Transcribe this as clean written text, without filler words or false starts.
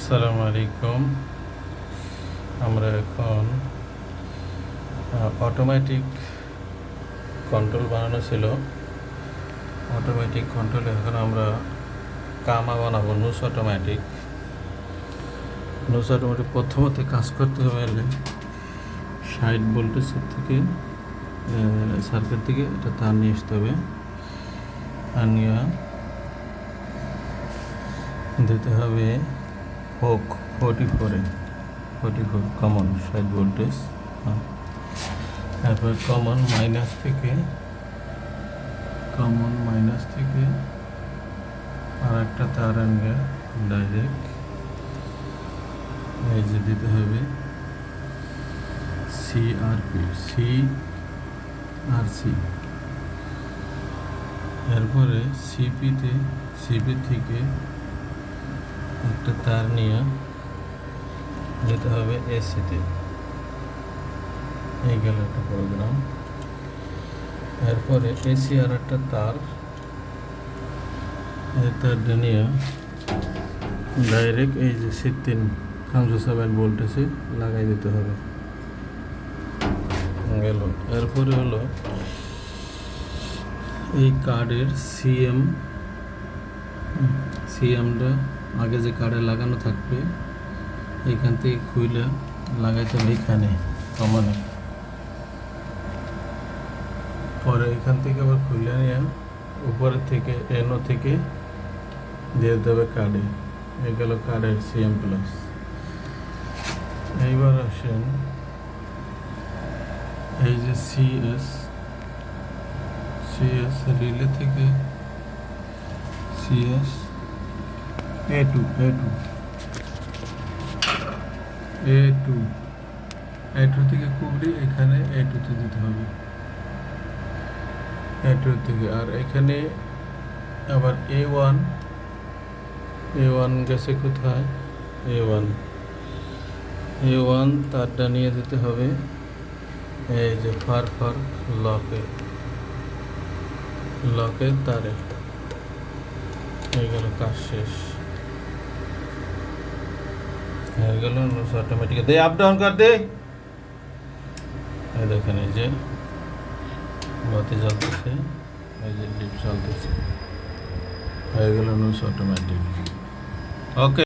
আসসালামু আলাইকুম। আমরা এখন অটোমেটিক কন্ট্রোল বানানো ছিল। অটোমেটিক কন্ট্রোল এখন আমরা কামা বানাবো নুস অটোমেটিক। প্রথমত কাজ করতে হবে 60 ভোল্টেজের থেকে সার্কিট থেকে এটা তার নিয়ে আসতে হবে। তার নিয়ে দিতে হবে হোক 44 কমন 60 ভোল্টেজ। তারপর কমন মাইনাস থেকে আর একটা তার আনবে ডাইরেক্ট এই যে দিতে হবে সিআরসি। এরপরে সিপি থেকে একটা তার নিয়ে যেতে হবে এসিতে। এই গেল একটা প্রোগ্রাম। এরপরে এসি আর একটা তারটা নিয়ে ডাইরেক্ট এই যে 3.7 ভোল্টেজে লাগাই দিতে হবে। গেল। এরপরে হলো এই কার্ডের সিএমটা আগে যে কার্ডে লাগানো থাকবে এইখান থেকে খুইলে লাগাইতে হবে এইখানে কমনে। পরে এখান থেকে আবার খুলে নিয়ে উপরের থেকে এনো থেকে দিয়ে দেবে কার্ডে। এই গেল কার্ডের সিএম প্লাস। এইবার আসেন এই যে সিএস রিলে থেকে সিএস A2 থেকে কুবড়ি এখানে A2 তে দিতে হবে। A2 থেকে আর এখানে আবার A1 গেছে কোথায়? A1 তারটা নিয়ে দিতে হবে এই যে ফার লকের তারে। হয়ে গেল কাজ শেষ। হয়ে গেল অটোমেটিক দে আপ ডাউন কর দে। এই দেখেন এই যে বাতি জ্বলতেছে, এই যে ডিপ জ্বলতেছে। হয়ে গেল অটোমেটিক। ওকে।